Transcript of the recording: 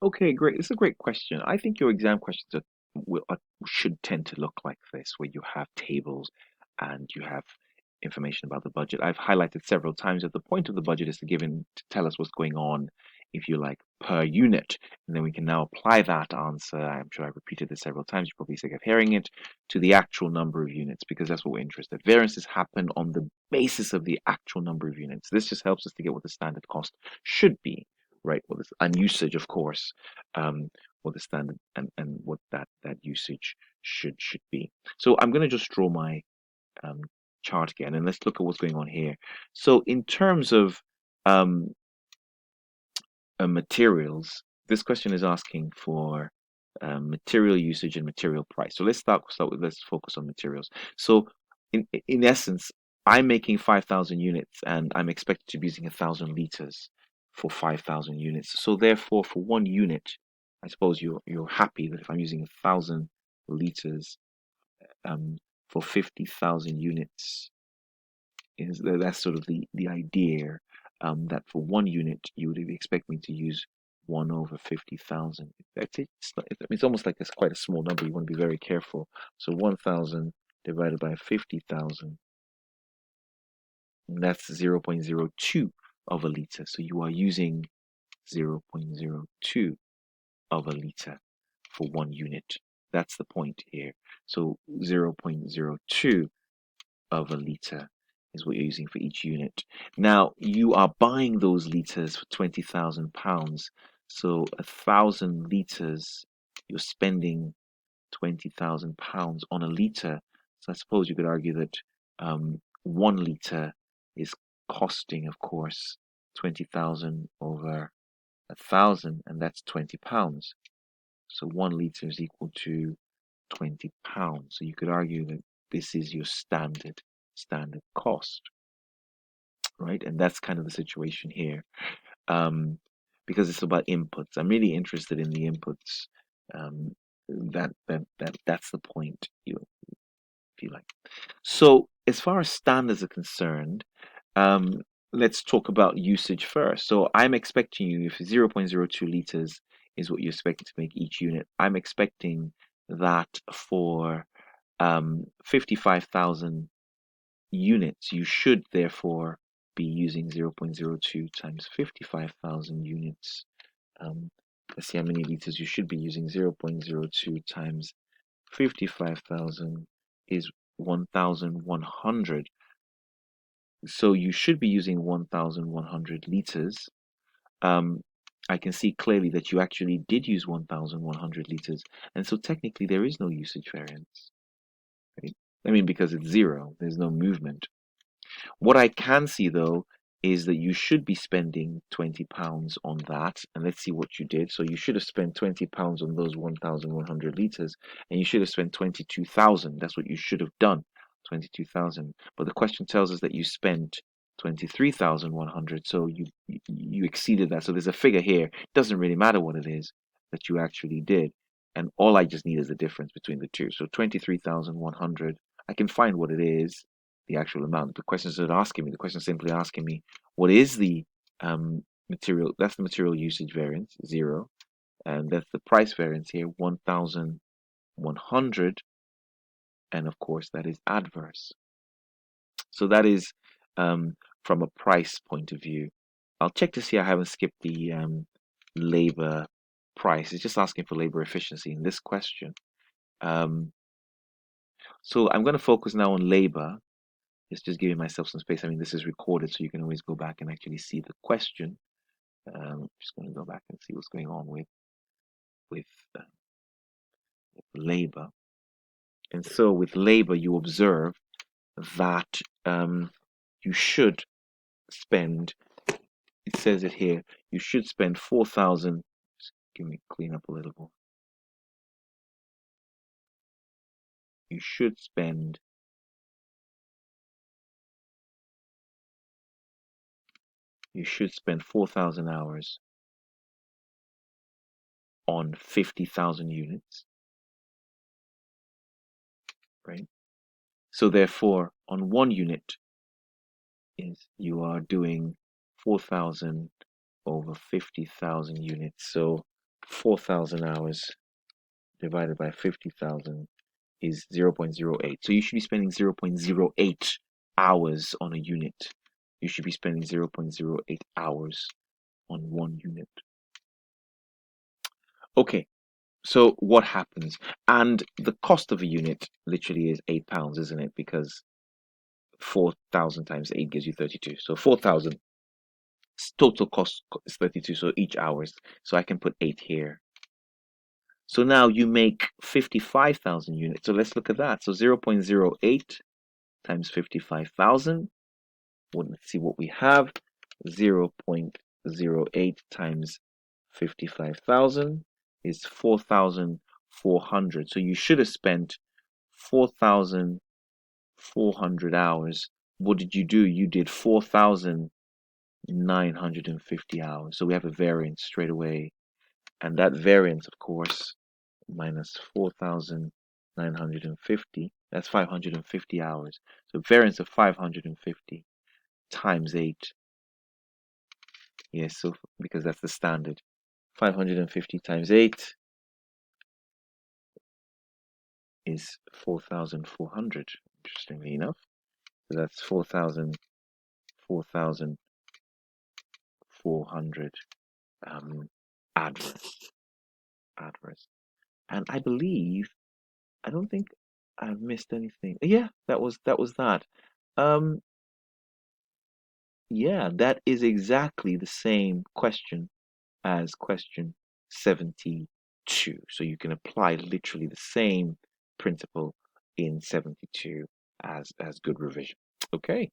Okay, great. This is a great question. I think your exam questions should tend to look like this, where you have tables and you have information about the budget. I've highlighted several times that the point of the budget is to tell us what's going on, if you like, per unit, and then we can now apply that answer. I'm sure I've repeated this several times. You're probably sick of hearing it, to the actual number of units, because that's what we're interested. Variances happen on the basis of the actual number of units. This just helps us to get what the standard cost should be, right? Well, this and usage, of course, um, what the standard and what that usage should be. So I'm going to just draw my um, chart again, and let's look at what's going on here. So in terms of um, materials, this question is asking for material usage and material price. So let's focus on materials. So in essence, I'm making 5,000 units and I'm expected to be using 1,000 liters for 5,000 units. So therefore, for one unit, I suppose you're happy that if I'm using 1,000 liters um, for 50,000 units, that's sort of the idea, that for one unit you would expect me to use 1 over 50,000. It's almost like it's quite a small number. You want to be very careful. So 1,000 divided by 50,000, that's 0.02 of a liter. So you are using 0.02 of a liter for one unit. That's the point here. So 0.02 of a liter is what you're using for each unit. Now, you are buying those liters for £20,000. So 1,000 liters, you're spending £20,000 on a liter. So I suppose you could argue that 1 liter is costing, of course, 20,000 over 1,000, and that's £20. So 1 liter is equal to £20. So you could argue that this is your standard cost, right? And that's kind of the situation here, because it's about inputs. I'm really interested in the inputs. Um, that's the point, if you like. So as far as standards are concerned, um, let's talk about usage first. So I'm expecting you, if 0.02 liters is what you're expecting to make each unit, I'm expecting that for 55,000 units, you should therefore be using 0.02 times 55,000 units. Let's see how many liters you should be using. 0.02 times 55,000 is 1,100. So you should be using 1,100 liters. I can see clearly that you actually did use 1,100 liters. And so technically there is no usage variance, right? I mean, because it's zero, there's no movement. What I can see though is that you should be spending £20 on that. And let's see what you did. So you should have spent £20 on those 1,100 liters, and you should have spent 22,000. That's what you should have done, 22,000. But the question tells us that you spent 23,100. So you exceeded that. So there's a figure here. It doesn't really matter what it is that you actually did. And all I just need is the difference between the two. So 23,100, I can find what it is, the actual amount. The question is not asking me. The question is simply asking me, what is the material? That's the material usage variance, 0. And that's the price variance here, 1,100. And of course, that is adverse. So that is from a price point of view. I'll check to see I haven't skipped the labor price. It's just asking for labor efficiency in this question. So I'm going to focus now on labor. It's just giving myself some space. I mean, this is recorded, so you can always go back and actually see the question. Just going to go back and see what's going on with labor. And so with labor, you observe that you should spend, it says it here, you should spend 4,000. Just give me clean up a little bit. You should spend 4,000 hours on 50,000 units, right? So therefore, on one unit, is you are doing 4,000 over 50,000 units. So 4,000 hours divided by 50,000 is 0.08. So you should be spending 0.08 hours on a unit. You should be spending 0.08 hours on one unit. Okay, so what happens? And the cost of a unit literally is £8, isn't it? Because 4,000 times 8 gives you 32. So 4,000 total cost is 32. So each hours. So I can put 8 here. So now you make 55,000 units. So let's look at that. So 0.08 times 55,000. Well, let's see what we have. 0.08 times 55,000 is 4,400. So you should have spent 4,400 hours. What did you do? You did 4,950 hours. So we have a variance straight away. And that variance, of course, minus 4,950, that's 550 hours. So variance of 550 times 8. Yes, so because that's the standard. 550 times 8 is 4,400, interestingly enough. So that's 4,400 adverse. And I believe, I don't think I've missed anything. Yeah, that was that. Um, yeah, that is exactly the same question as question 72. So you can apply literally the same principle in 72 as good revision. Okay.